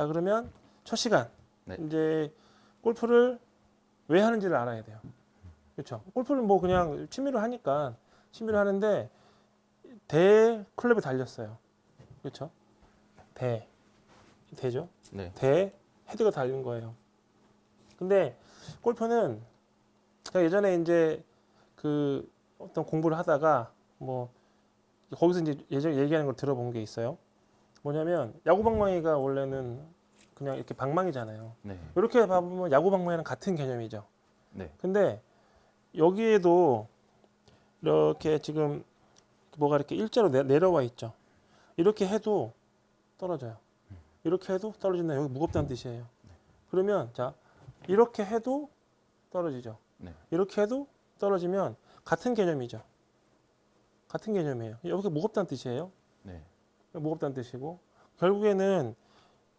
자, 그러면 첫 시간 네. 이제 골프를 왜 하는지를 알아야 돼요. 그렇죠. 골프를 뭐 그냥 취미로 하니까 취미로 하는데 대 클럽에 달렸어요. 그렇죠. 대죠. 네. 대 헤드가 달린 거예요. 근데 골프는 제가 예전에 이제 그 어떤 공부를 하다가 뭐 거기서 이제 예전에 얘기하는 걸 들어본 게 있어요. 뭐냐면 야구 방망이가 원래는 그냥 이렇게 방망이잖아요. 네. 이렇게 봐보면 야구 방망이랑 같은 개념이죠. 네. 근데 여기에도 이렇게 지금 뭐가 이렇게 일자로 내려와 있죠. 이렇게 해도 떨어져요. 이렇게 해도 떨어진다. 여기 무겁다는 뜻이에요. 그러면 자 이렇게 해도 떨어지죠. 네. 이렇게 해도 떨어지면 같은 개념이죠. 같은 개념이에요. 여기 무겁다는 뜻이에요. 네. 무겁다는 뜻이고 결국에는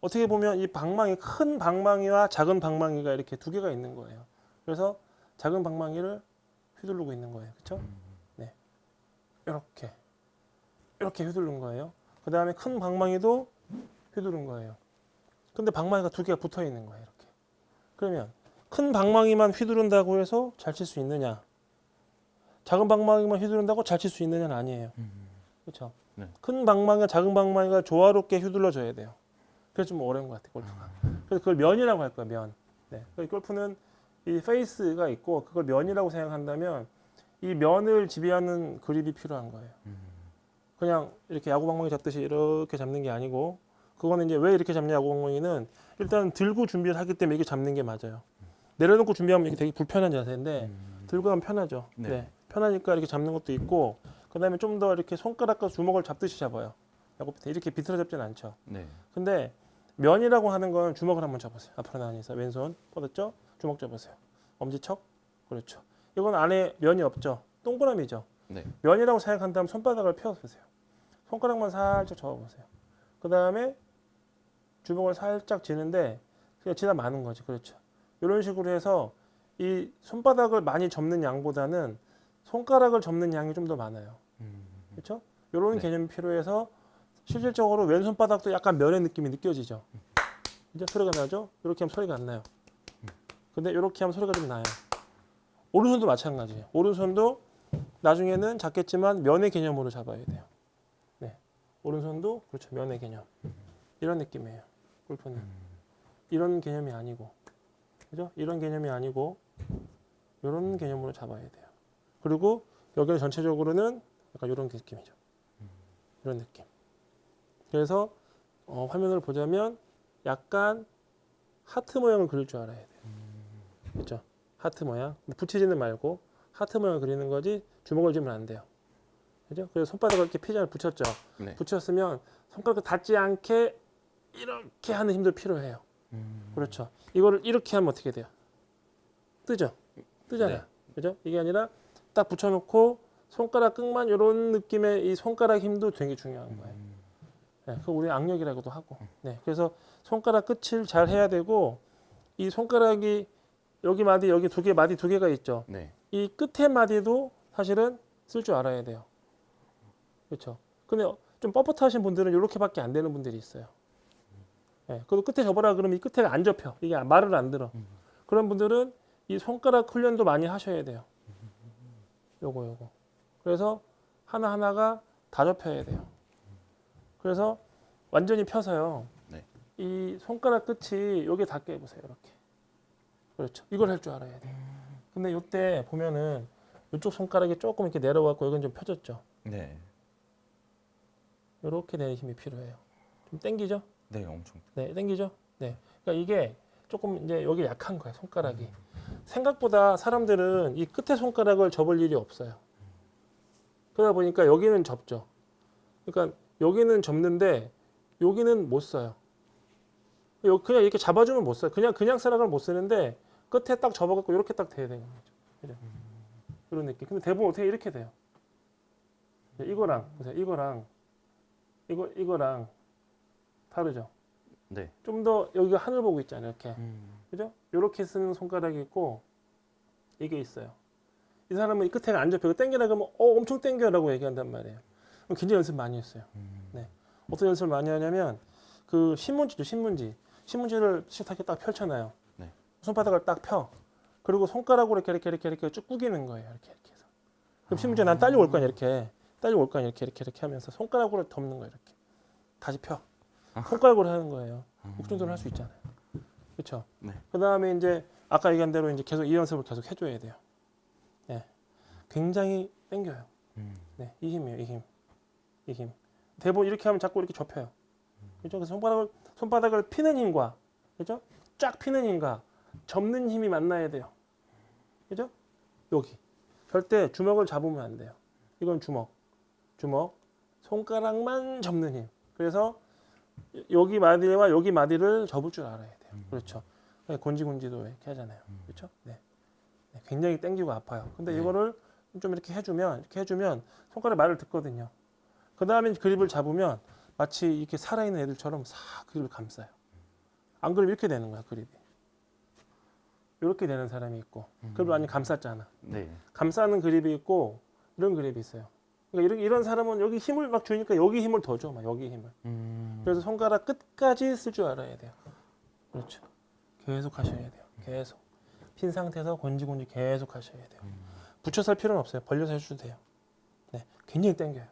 어떻게 보면 이 방망이 큰 방망이와 작은 방망이가 이렇게 두 개가 있는 거예요. 그래서 작은 방망이를 휘두르고 있는 거예요. 그렇죠? 네. 이렇게 휘두른 거예요. 그 다음에 큰 방망이도 휘두른 거예요. 근데 방망이가 두 개가 붙어 있는 거예요. 이렇게. 그러면 큰 방망이만 휘두른다고 해서 잘 칠 수 있느냐? 작은 방망이만 휘두른다고 잘 칠 수 있느냐는 아니에요. 그렇죠? 네. 큰 방망이와 작은 방망이가 조화롭게 휘둘러줘야 돼요. 그래서 좀 어려운 것 같아요, 골프가. 그래서 그걸 면이라고 할 거예요, 면. 네. 골프는 이 페이스가 있고 그걸 면이라고 생각한다면 이 면을 지배하는 그립이 필요한 거예요. 그냥 이렇게 야구 방망이 잡듯이 이렇게 잡는 게 아니고 그거는 이제 왜 이렇게 잡냐, 야구 방망이는 일단 들고 준비를 하기 때문에 이게 잡는 게 맞아요. 내려놓고 준비하면 이게 되게 불편한 자세인데 들고 가면 편하죠. 네. 네. 편하니까 이렇게 잡는 것도 있고 그다음에 좀 더 이렇게 손가락과 주먹을 잡듯이 잡아요. 야구 때 이렇게 비틀어 잡지는 않죠. 네. 근데 면이라고 하는 건 주먹을 한번 잡으세요. 앞으로 나가서 왼손 뻗었죠? 주먹 잡으세요. 엄지척. 그렇죠. 이건 안에 면이 없죠. 동그라미죠. 네. 면이라고 생각한 다음 손바닥을 펴보세요. 손가락만 살짝 접어보세요. 그 다음에 주먹을 살짝 쥐는데 그냥 지나 마는 거지. 그렇죠. 이런 식으로 해서 이 손바닥을 많이 접는 양보다는 손가락을 접는 양이 좀 더 많아요. 그렇죠? 이런 네. 개념이 필요해서 실질적으로 왼손바닥도 약간 면의 느낌이 느껴지죠. 이제 소리가 나죠? 이렇게 하면 소리가 안 나요. 근데 이렇게 하면 소리가 좀 나요. 오른손도 마찬가지예요. 오른손도 나중에는 작겠지만 면의 개념으로 잡아야 돼요. 네. 오른손도 그렇죠. 면의 개념. 이런 느낌이에요. 골프는. 이런 개념이 아니고. 그죠? 이런 개념이 아니고 이런 개념으로 잡아야 돼요. 그리고 여기는 전체적으로는 약간 이런 느낌이죠. 이런 느낌. 그래서 화면을 보자면 약간 하트 모양을 그릴 줄 알아야 돼요. 그렇죠? 하트 모양. 붙이지는 말고 하트 모양을 그리는 거지 주먹을 쥐면 안 돼요. 그죠? 그래서 손바닥을 이렇게 피자를 붙였죠. 네. 붙였으면 손가락을 닿지 않게 이렇게 하는 힘도 필요해요. 그렇죠. 이거를 이렇게 하면 어떻게 돼요? 뜨죠? 뜨잖아요. 네. 그죠? 이게 아니라 딱 붙여놓고 손가락 끝만 이런 느낌의 이 손가락 힘도 되게 중요한 거예요. 네, 그거 우리 악력이라고도 하고. 네, 그래서 손가락 끝을 잘 해야 되고 이 손가락이 여기 마디 여기 두 개 마디 두 개가 있죠. 네. 이 끝에 마디도 사실은 쓸 줄 알아야 돼요. 그렇죠. 근데 좀 뻣뻣하신 분들은 이렇게밖에 안 되는 분들이 있어요. 네, 그리고 끝에 접어라 그러면 이 끝에 안 접혀. 이게 말을 안 들어. 그런 분들은 이 손가락 훈련도 많이 하셔야 돼요. 요거. 그래서 하나하나가 다 접혀야 돼요. 그래서 완전히 펴서요. 네. 이 손가락 끝이 여기 닿게 해보세요. 이렇게. 그렇죠. 이걸 할 줄 알아야 돼요. 근데 이때 보면은 이쪽 손가락이 조금 이렇게 내려왔고 여기는 좀 펴졌죠. 네. 이렇게 되는 힘이 필요해요. 좀 당기죠? 네, 엄청. 네, 당기죠? 네. 그러니까 이게 조금 이제 여기 약한 거예요. 손가락이. 생각보다 사람들은 이 끝에 손가락을 접을 일이 없어요. 그러다 보니까 여기는 접죠. 그러니까 여기는 접는데 여기는 못 써요. 그냥 이렇게 잡아주면 못 써요. 그냥 사락을 못 쓰는데 끝에 딱 접어갖고 이렇게 딱 돼야 되는 거죠. 그죠? 이런 느낌. 근데 대부분 어떻게 이렇게 돼요? 이거랑 보세요. 이거랑 다르죠. 네. 좀 더 여기가 하늘 보고 있잖아요. 이렇게. 그죠? 이렇게 쓰는 손가락이 있고 이게 있어요. 이 사람은 이 끝에가 안 접혀. 당기라 그러면 엄청 당겨라고 얘기한단 말이에요. 그럼 굉장히 연습 많이 했어요. 네. 어떤 연습을 많이 하냐면 그 신문지죠. 신문지 신문지를 식탁에 딱 펼쳐놔요. 네. 손바닥을 딱 펴. 그리고 손가락으로 이렇게 쭉 구기는 거예요. 이렇게 해서. 그럼 신문지에 난 딸려올 거야 이렇게. 딸려올 거야 이렇게 하면서 손가락으로 덮는 거예요. 이렇게. 다시 펴. 손가락으로 하는 거예요. 목준도를 할 수 있잖아요. 그렇죠? 네. 그다음에 이제 아까 얘기한 대로 이제 계속 이 연습을 계속 해줘야 돼요. 네. 굉장히 당겨요. 네, 이 힘이에요, 이 힘. 대부분 이렇게 하면 자꾸 이렇게 접혀요. 그렇죠? 그래서 손바닥을 피는 힘과, 그렇죠? 쫙 피는 힘과 접는 힘이 만나야 돼요. 그렇죠? 여기. 절대 주먹을 잡으면 안 돼요. 이건 주먹, 손가락만 접는 힘. 그래서 여기 마디와 여기 마디를 접을 줄 알아야 돼요. 그렇죠? 곤지곤지도 이렇게 하잖아요. 그렇죠? 네. 네, 굉장히 당기고 아파요. 근데 네. 이거를 좀 이렇게 해주면 손가락 말을 듣거든요. 그 다음에 그립을 잡으면 마치 이렇게 살아있는 애들처럼 싹 그립을 감싸요. 안 그러면 이렇게 되는 거야, 그립이. 이렇게 되는 사람이 있고, 그립을 완전히 감쌌잖아. 네. 감싸는 그립이 있고, 이런 그립이 있어요. 그러니까 이런 사람은 여기 힘을 막 주니까 여기 힘을 더 줘, 막 여기 힘을. 그래서 손가락 끝까지 쓸 줄 알아야 돼요. 그렇죠. 계속 하셔야 돼요. 계속. 핀 상태에서 곤지곤지 계속 하셔야 돼요. 붙여서 할 필요는 없어요. 벌려서 해주셔도 돼요. 네, 굉장히 당겨요.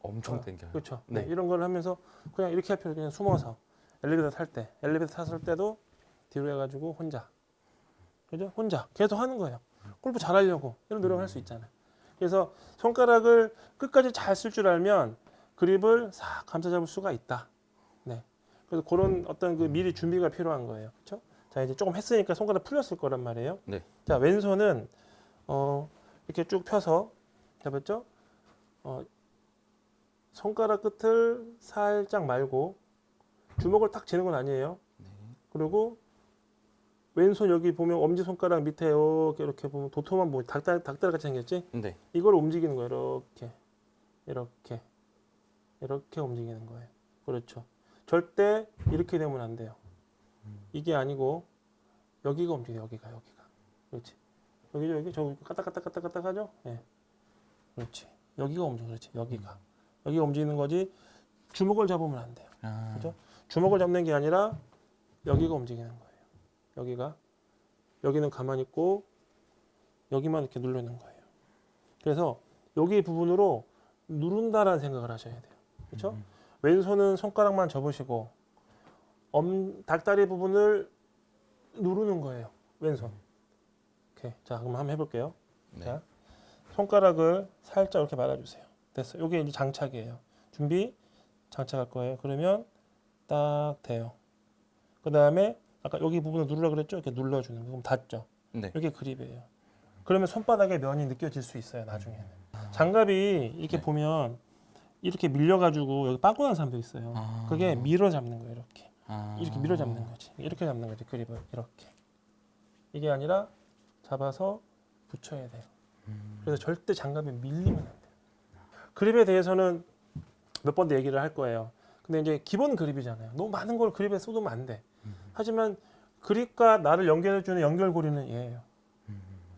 엄청 땡겨요. 그렇죠. 네. 네, 이런 걸 하면서 그냥 이렇게 할 필요 그냥 숨어서 엘리베이터 탔을 때도 뒤로 해가지고 혼자, 그죠? 혼자 계속 하는 거예요. 골프 잘하려고 이런 노력을 할 수 있잖아요. 그래서 손가락을 끝까지 잘 쓸 줄 알면 그립을 싹 감싸 잡을 수가 있다. 네. 그래서 그런 어떤 그 미리 준비가 필요한 거예요. 그렇죠? 자, 이제 조금 했으니까 손가락 풀렸을 거란 말이에요. 네. 자, 왼손은 이렇게 쭉 펴서 잡았죠? 손가락 끝을 살짝 말고 주먹을 탁 쥐는 건 아니에요. 네. 그리고 왼손 여기 보면 엄지 손가락 밑에 이렇게 보면 도톰한 뭐 닭다리 같이 생겼지? 네. 이걸 움직이는 거예요. 이렇게 움직이는 거예요. 그렇죠. 절대 이렇게 되면 안 돼요. 이게 아니고 여기가 움직여. 여기가. 그렇지. 여기 저 까딱까딱 하죠? 예. 그렇지. 여기가 움직여. 그렇지. 여기가 움직이는 거지. 주먹을 잡으면 안 돼요. 그렇죠? 주먹을 잡는 게 아니라 여기가 움직이는 거예요. 여기는 가만히 있고 여기만 이렇게 누르는 거예요. 그래서 여기 부분으로 누른다라는 생각을 하셔야 돼요. 그렇죠? 왼손은 손가락만 접으시고 닭다리 부분을 누르는 거예요. 왼손. 오케이. 자, 그럼 한번 해볼게요. 네. 자, 손가락을 살짝 이렇게 말아주세요. 됐어. 이게 이제 장착이에요. 준비. 장착할 거예요. 그러면 딱 돼요. 그 다음에 아까 여기 부분을 누르라 그랬죠? 이렇게 눌러주는 거. 그럼 닿죠? 네. 이게 그립이에요. 그러면 손바닥에 면이 느껴질 수 있어요. 나중에는. 장갑이 이렇게 네. 보면 이렇게 밀려가지고 여기 빠꾸 난 사람도 있어요. 그게 밀어 잡는 거예요. 이렇게 밀어 잡는 거지. 이렇게 잡는 거지. 그립을 이렇게. 이게 아니라 잡아서 붙여야 돼요. 그래서 절대 장갑에 밀리면 안 돼요. 그립에 대해서는 몇 번 더 얘기를 할 거예요. 근데 이제 기본 그립이잖아요. 너무 많은 걸 그립에 쏟으면 안 돼. 하지만 그립과 나를 연결해주는 연결고리는 얘예요.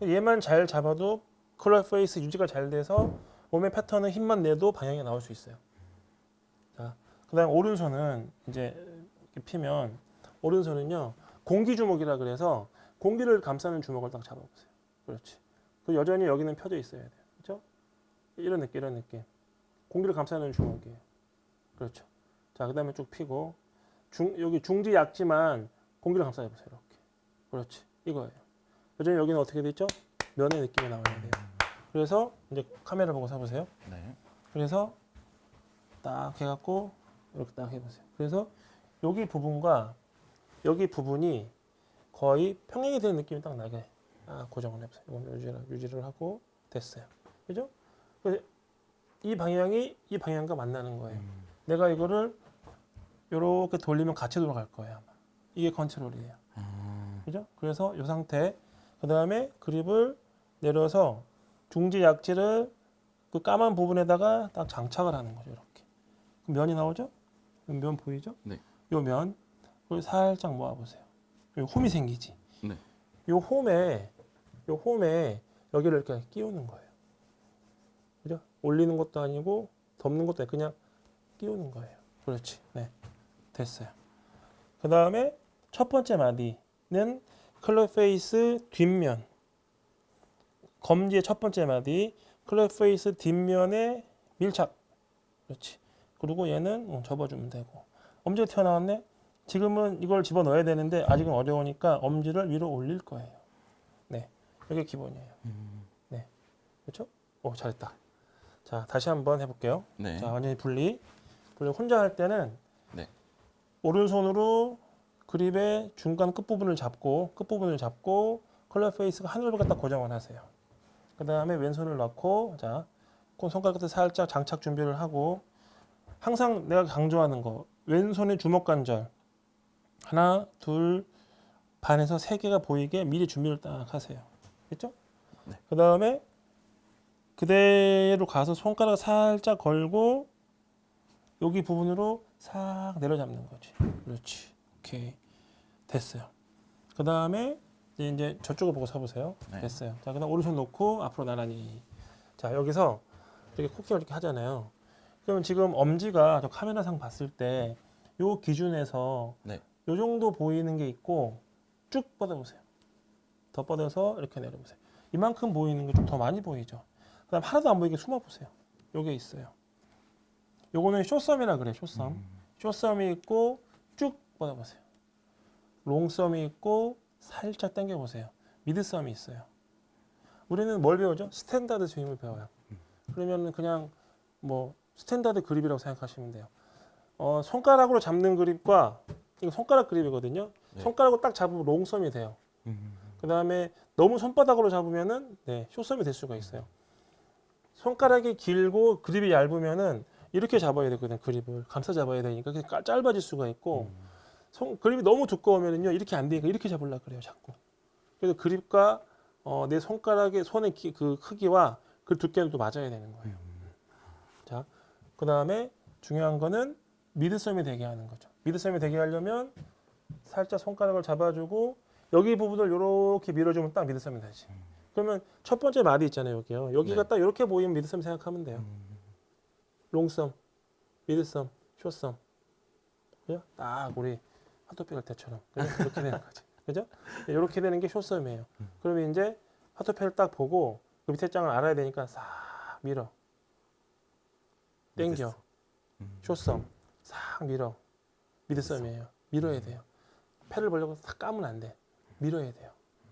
얘만 잘 잡아도 클럽 페이스 유지가 잘 돼서 몸의 패턴은 힘만 내도 방향이 나올 수 있어요. 자, 그다음 오른손은 이제 이렇게 피면 오른손은요 공기 주먹이라 그래서 공기를 감싸는 주먹을 딱 잡아보세요. 그렇지. 그 여전히 여기는 펴져 있어야 돼요. 그렇죠? 이런 느낌. 공기를 감싸는 주먹이에요. 그렇죠. 자, 그다음에 쭉 피고 여기 중지 약지만 공기를 감싸 보세요. 이렇게. 그렇지. 이거예요. 여전히 여기는 어떻게 돼 있죠? 면의 느낌이 나와야 돼요. 그래서 이제 카메라 보고 서보세요. 네. 그래서 딱 해갖고 이렇게 딱 해보세요. 그래서 여기 부분과 여기 부분이 거의 평행이 되는 느낌이 딱 나게 고정을 해보세요. 이건 유지를 하고 됐어요. 그죠? 이 방향이 이 방향과 만나는 거예요. 내가 이거를 이렇게 돌리면 같이 돌아갈 거예요. 아마. 이게 컨트롤이에요. 그죠? 그래서 이 상태. 그 다음에 그립을 내려서 중지 약지를 그 까만 부분에다가 딱 장착을 하는 거죠. 이렇게. 그럼 면이 나오죠? 면 보이죠? 네. 요 면, 그걸 살짝 모아보세요. 요 홈이 생기지. 네. 요 홈에 여기를 이렇게 끼우는 거예요. 그죠? 올리는 것도 아니고 덮는 것도 아니고 그냥 끼우는 거예요. 그렇지. 네. 됐어요. 그 다음에 첫 번째 마디는 클럽 페이스 뒷면. 검지의 첫 번째 마디 클럽 페이스 뒷면에 밀착. 그렇지. 그리고 얘는 접어주면 되고. 엄지가 튀어나왔네. 지금은 이걸 집어넣어야 되는데 아직은 어려우니까 엄지를 위로 올릴 거예요. 네, 이게 기본이에요. 네, 그렇죠? 오, 잘했다. 자, 다시 한번 해볼게요. 네. 자, 완전히 분리 혼자 할 때는 네. 오른손으로 그립의 중간 끝부분을 잡고 클럽 페이스가 하늘을 갖다 고정을 하세요. 그 다음에 왼손을 넣고 자, 손가락 끝에 살짝 장착 준비를 하고 항상 내가 강조하는 거 왼손의 주먹 관절 하나, 둘, 반에서 세 개가 보이게 미리 준비를 딱 하세요. 됐죠? 네. 그 다음에 그대로 가서 손가락 살짝 걸고 여기 부분으로 싹 내려잡는 거지. 그렇지. 오케이. 됐어요. 그 다음에 이제 저쪽을 보고 서보세요. 네. 됐어요. 자, 그다음 오른손 놓고 앞으로 나란히. 자, 여기서 이렇게 코끼리 이렇게 하잖아요. 그러면 지금 엄지가 저 카메라상 봤을 때 요 기준에서 네. 요 정도 보이는 게 있고 쭉 뻗어보세요. 더 뻗어서 이렇게 내려보세요. 이만큼 보이는 게 좀 더 많이 보이죠. 그다음 하나도 안 보이게 숨어보세요. 요게 있어요. 요거는 숏썸이라 그래. 숏썸. 숏썸이 있고 쭉 뻗어보세요. 롱썸이 있고 살짝 당겨보세요. 미드썸이 있어요. 우리는 뭘 배우죠? 스탠다드 스윙을 배워요. 그러면 그냥 뭐 스탠다드 그립이라고 생각하시면 돼요. 손가락으로 잡는 그립과 이거 손가락 그립이거든요. 네. 손가락으로 딱 잡으면 롱썸이 돼요. 그 다음에 너무 손바닥으로 잡으면은 네, 숏썸이 될 수가 있어요. 손가락이 길고 그립이 얇으면은 이렇게 잡아야 되거든. 그립을 감싸 잡아야 되니까 그게 짧아질 수가 있고 그립이 너무 두꺼우면은요 이렇게 안 되니까 이렇게 잡으려고 그래요 자꾸. 그래서 그립과 내 손가락의 손의 그 크기와 그 두께도 맞아야 되는 거예요. 자, 그 다음에 중요한 거는 미드썸이 되게 하는 거죠. 미드썸이 되게 하려면 살짝 손가락을 잡아주고 여기 부분을 이렇게 밀어주면 딱 미드썸이 되지. 그러면 첫 번째 마디 있잖아요 여기요. 여기가 네. 딱 이렇게 보이면 미드썸 생각하면 돼요. 롱썸, 미드썸, 숏썸. 그죠? 딱 우리 핫도필 할 때처럼 그죠? 이렇게 되는 거지. 그죠? 이렇게 되는 게 숏썸이에요. 그러면 이제 핫도필을 딱 보고 그 밑에 장을 알아야 되니까 싹 밀어. 땡겨. 숏썸. 싹 밀어. 미드썸이에요. 밀어야 돼요. 패를 보려고 싹 까면 안 돼. 밀어야 돼요.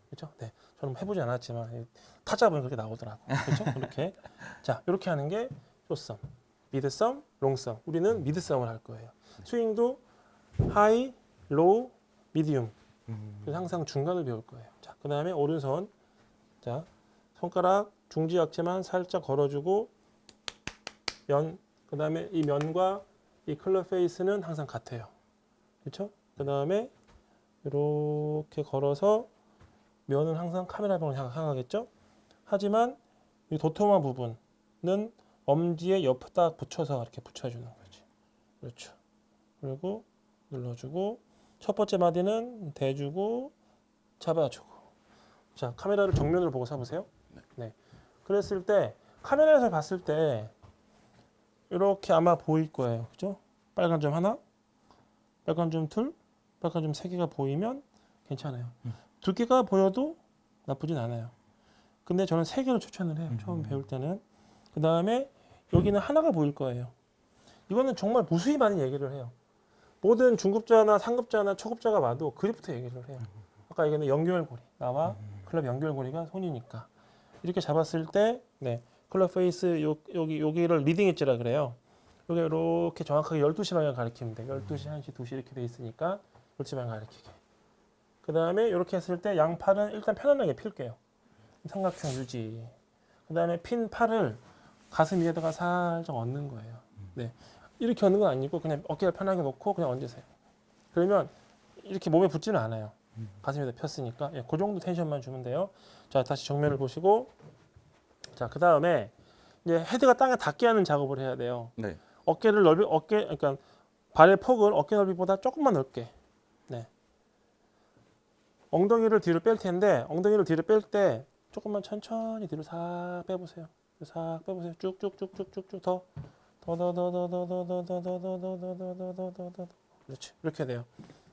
그렇죠? 네. 저는 해보지 않았지만 타자 보면 그렇게 나오더라고. 그렇죠? 이렇게. 자, 이렇게 하는 게 숏썸, 미드썸, 롱썸. 우리는 미드썸을 할 거예요. 스윙도 하이, 로우, 미디움. 그래서 항상 중간을 배울 거예요. 자, 그 다음에 오른손. 자, 손가락 중지 약체만 살짝 걸어주고 면. 그 다음에 이 면과 이 클럽 페이스는 항상 같아요. 그렇죠? 그 다음에 이렇게 걸어서 면은 항상 카메라 방을 향하겠죠? 하지만 이 도톰한 부분은 엄지에 옆에 딱 붙여서 이렇게 붙여주는 거지. 그렇죠. 그리고 눌러주고 첫 번째 마디는 대주고 잡아주고. 자, 카메라를 정면으로 보고 서보세요. 네. 그랬을 때 카메라에서 봤을 때 이렇게 아마 보일 거예요. 그죠? 빨간 점 하나, 빨간 점 둘, 빨간 점 세 개가 보이면 괜찮아요. 두 개가 보여도 나쁘진 않아요. 근데 저는 세 개를 추천을 해요. 처음 배울 때는. 그 다음에 여기는 하나가 보일 거예요. 이거는 정말 무수히 많이 얘기를 해요. 모든 중급자나 상급자나 초급자가 와도 그립부터 얘기를 해요. 아까 얘기했는 연결고리. 나와 클럽 연결고리가 손이니까. 이렇게 잡았을 때, 네. 클럽 페이스 여기를 리딩 엣지라 그래요. 여기 이렇게 정확하게 12시 방향 가리키면 돼. 12시, 1시, 2시 이렇게 돼 있으니까 12시 방향 가리키게. 그 다음에 이렇게 했을 때 양팔은 일단 편안하게 필게요. 삼각형 유지. 그 다음에 핀 팔을 가슴 위에다가 살짝 얹는 거예요. 네. 이렇게 얹는 건 아니고 그냥 어깨를 편하게 놓고 그냥 얹으세요. 그러면 이렇게 몸에 붙지는 않아요. 가슴에다 폈으니까. 예, 그 정도 텐션만 주면 돼요. 자, 다시 정면을 보시고. 자, 그 다음에 이제 헤드가 땅에 닿게 하는 작업을 해야 돼요. 네. 어깨를 그러니까 발의 폭을 어깨 넓이보다 조금만 넓게. 네. 엉덩이를 뒤로 뺄 텐데 엉덩이를 뒤로 뺄 때 조금만 천천히 뒤로 싹 빼보세요. 싹 빼보세요. 쭉쭉쭉쭉쭉쭉 더. 그렇지. 이렇게 돼요.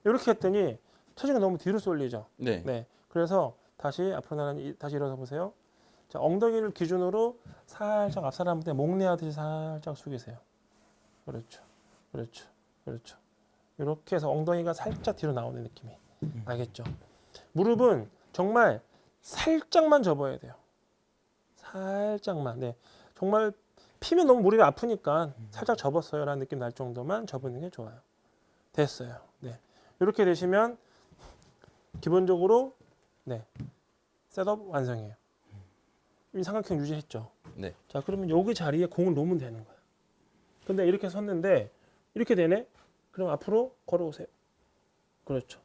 이렇게 했더니 체중이 너무 뒤로 쏠리죠. 네. 네. 그래서 다시 앞으로 나는 다시 일어서 보세요. 자, 엉덩이를 기준으로 살짝 앞 사람한테 목내하듯이 살짝 숙이세요. 그렇죠. 그렇죠. 그렇죠. 이렇게 해서 엉덩이가 살짝 뒤로 나오는 느낌이. 알겠죠? 무릎은 정말 살짝만 접어야 돼요. 살짝만. 네. 정말 피면 너무 무릎이 아프니까 살짝 접었어요 라는 느낌 날 정도만 접는 게 좋아요. 됐어요. 네. 이렇게 되시면 기본적으로 네. 셋업 완성이에요. 이 삼각형 유지했죠. 네. 자, 그러면 여기 자리에 공을 놓으면 되는 거야. 근데 이렇게 섰는데 이렇게 되네? 그럼 앞으로 걸어오세요. 그렇죠.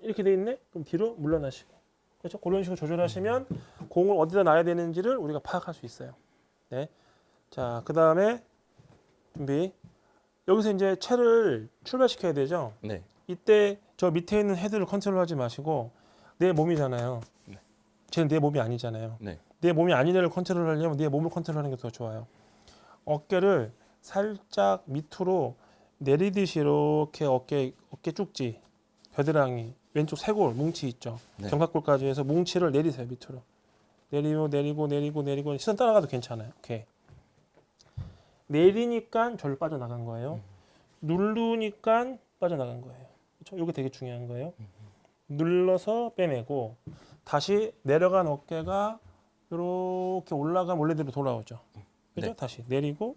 이렇게 돼 있네? 그럼 뒤로 물러나시고. 그렇죠? 그런 식으로 조절하시면 공을 어디다 놔야 되는지를 우리가 파악할 수 있어요. 네. 자, 그 다음에 준비. 여기서 이제 채를 출발시켜야 되죠. 네. 이때 저 밑에 있는 헤드를 컨트롤하지 마시고 내 몸이잖아요. 네. 쟤는 내 몸이 아니잖아요. 네. 내 몸이 아닌 애를 컨트롤하려면 내 몸을 컨트롤하는 게 더 좋아요. 어깨를 살짝 밑으로 내리듯이 이렇게 어깨 쭉지, 겨드랑이, 왼쪽 쇄골, 뭉치 있죠. 네. 견갑골까지 해서 뭉치를 내리세요 밑으로. 내리고 시선 따라가도 괜찮아요. 오케이. 내리니까 절로 빠져나간 거예요. 누르니까 빠져나간 거예요. 그렇죠? 이게 되게 중요한 거예요. 눌러서 빼내고 다시 내려간 어깨가 이렇게 올라가면 원래대로 돌아오죠. 그죠? 네. 다시 내리고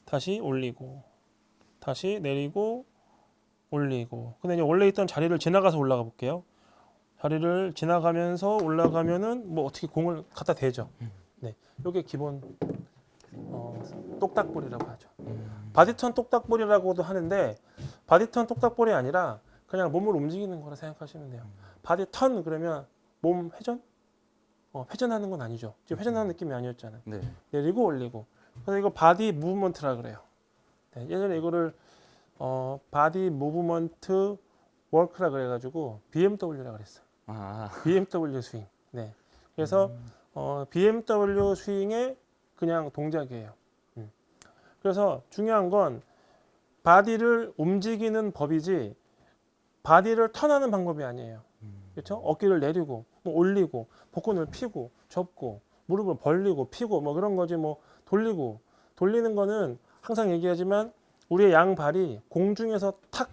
다시 올리고 다시 내리고 올리고. 근데 이제 원래 있던 자리를 지나가서 올라가 볼게요. 자리를 지나가면서 올라가면은 뭐 어떻게 공을 갖다 대죠. 네, 이게 기본 똑딱볼이라고 하죠. 바디턴 똑딱볼이라고도 하는데 바디턴 똑딱볼이 아니라 그냥 몸을 움직이는 거라 생각하시면 돼요. 바디턴 그러면 몸 회전? 회전하는 건 아니죠. 지금 회전하는 느낌이 아니었잖아요. 네. 내리고 올리고. 그래서 이거 바디 무브먼트라 그래요. 네, 예전에 이거를 바디 무브먼트 워크라 그래가지고 BMW라 그랬어요. 아. BMW 스윙. 네. 그래서 BMW 스윙의 그냥 동작이에요. 그래서 중요한 건 바디를 움직이는 법이지 바디를 턴하는 방법이 아니에요. 그렇죠? 어깨를 내리고 뭐 올리고 복근을 펴고 접고 무릎을 벌리고 펴고 뭐 그런 거지 뭐 돌리고 돌리는 거는 항상 얘기하지만 우리의 양발이 공중에서 탁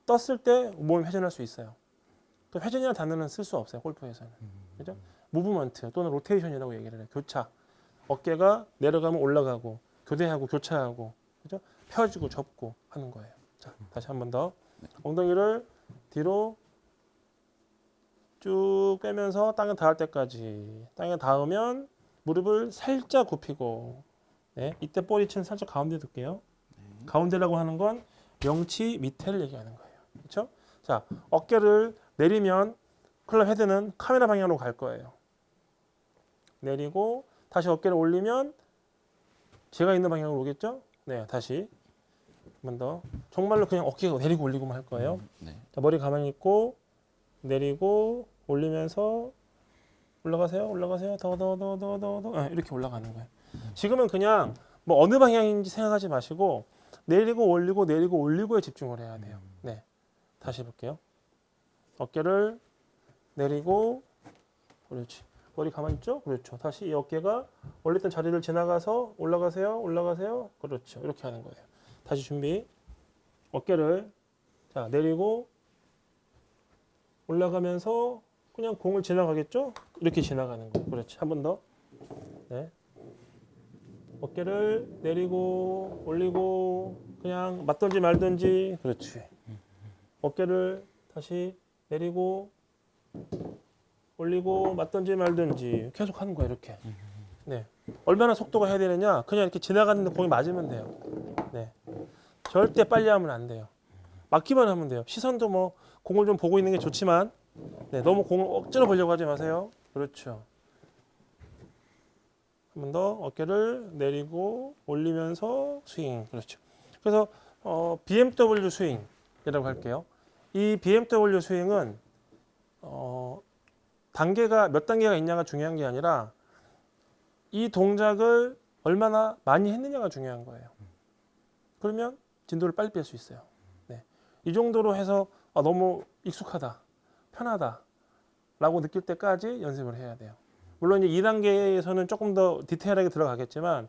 떴을 때 몸이 회전할 수 있어요. 또 회전이라는 단어는 쓸 수 없어요. 골프에서는. 그죠? 무브먼트 또는 로테이션이라고 얘기를 해요. 교차. 어깨가 내려가면 올라가고 교대하고 교차하고 그죠? 펴지고 접고 하는 거예요. 자, 다시 한 번 더. 엉덩이를 뒤로 쭉 빼면서 땅에 닿을 때까지. 땅에 닿으면 무릎을 살짝 굽히고. 네, 이때 볼위치는 살짝 가운데 둘게요. 가운데라고 하는 건 명치 밑에를 얘기하는 거예요. 그렇죠? 자, 어깨를 내리면 클럽 헤드는 카메라 방향으로 갈 거예요. 내리고 다시 어깨를 올리면 제가 있는 방향으로 오겠죠? 네, 다시 한 번 더. 정말로 그냥 어깨가 내리고 올리고만 할 거예요. 네. 자, 머리 가만히 있고 내리고 올리면서 올라가세요. 더. 이렇게 올라가는 거예요. 지금은 그냥 뭐 어느 방향인지 생각하지 마시고 내리고 올리고에 집중을 해야 돼요. 네, 다시 볼게요. 어깨를 내리고 그렇지. 머리 가만히 있죠? 그렇죠. 다시 이 어깨가 원래 있던 자리를 지나가서 올라가세요. 그렇죠. 이렇게 하는 거예요. 다시 준비. 어깨를 자 내리고 올라가면서 그냥 공을 지나가겠죠? 이렇게 지나가는 거예요. 그렇지. 한 번 더. 네. 어깨를 내리고 올리고 그냥 맞든지 말든지. 그렇지. 어깨를 다시 내리고 올리고 맞든지 말든지 계속 하는 거야 이렇게. 네. 얼마나 속도가 해야 되느냐? 그냥 이렇게 지나가는데 공이 맞으면 돼요. 네. 절대 빨리 하면 안 돼요. 맞기만 하면 돼요. 시선도 뭐 공을 좀 보고 있는 게 좋지만 네, 너무 공을 억지로 보려고 하지 마세요. 그렇죠. 한 번 더 어깨를 내리고 올리면서 스윙. 그렇죠. 그래서 BMW 스윙이라고 할게요. 이 BMW 스윙은 단계가 몇 단계가 있냐가 중요한 게 아니라 이 동작을 얼마나 많이 했느냐가 중요한 거예요. 그러면 진도를 빨리 뺄 수 있어요. 네. 이 정도로 해서 너무 익숙하다, 편하다 라고 느낄 때까지 연습을 해야 돼요. 물론 이제 2단계에서는 조금 더 디테일하게 들어가겠지만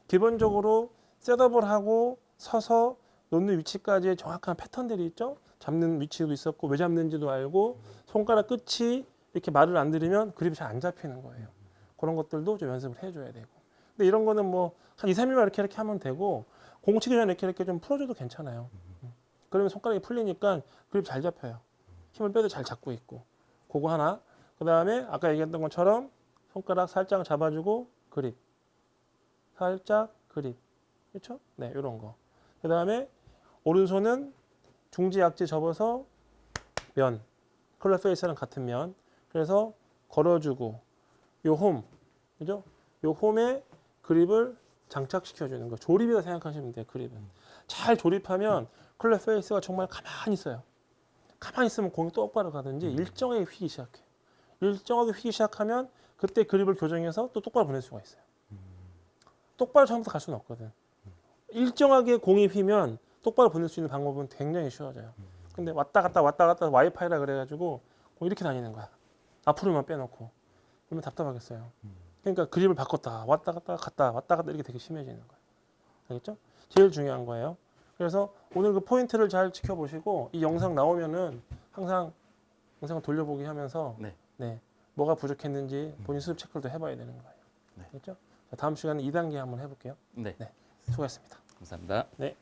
기본적으로 셋업을 하고 서서 놓는 위치까지의 정확한 패턴들이 있죠. 잡는 위치도 있었고 왜 잡는지도 알고 손가락 끝이 이렇게 말을 안 들으면 그립이 잘 안 잡히는 거예요. 그런 것들도 좀 연습을 해줘야 되고. 근데 이런 거는 뭐 한 2, 3일만 이렇게 하면 되고 공 치기 전에 이렇게 좀 풀어줘도 괜찮아요. 그러면 손가락이 풀리니까 그립 잘 잡혀요. 힘을 빼도 잘 잡고 있고. 그거 하나. 그 다음에 아까 얘기했던 것처럼 손가락 살짝 잡아주고 그립. 살짝 그립. 그렇죠? 네, 이런 거. 그 다음에 오른손은 중지 약지 접어서 면. 클럽 페이스랑 같은 면. 그래서 걸어주고 요 홈. 그죠? 요 홈에 그립을 장착시켜주는 거. 조립이라 생각하시면 돼요, 그립은. 잘 조립하면 클럽 페이스가 정말 가만히 있어요. 가만히 있으면 공이 똑바로 가든지 일정하게 휘기 시작해요. 일정하게 휘기 시작하면 그때 그립을 교정해서 또 똑바로 보낼 수가 있어요. 똑바로 처음부터 갈 수는 없거든. 일정하게 공이 휘면 똑바로 보낼 수 있는 방법은 굉장히 쉬워져요. 근데 왔다 갔다 와이파이라 그래가지고 공 이렇게 다니는 거야. 앞으로만 빼놓고. 그러면 답답하겠어요. 그러니까 그립을 바꿨다 왔다 갔다 이렇게 되게 심해지는 거예요. 알겠죠? 제일 중요한 거예요. 그래서 오늘 그 포인트를 잘 지켜보시고 이 영상 나오면은 항상 영상을 돌려보기 하면서 네, 뭐가 부족했는지 본인 수습 체크를 또 해봐야 되는 거예요. 네. 알겠죠? 자, 다음 시간에 2단계 한번 해볼게요. 네. 네, 수고하셨습니다. 감사합니다. 네.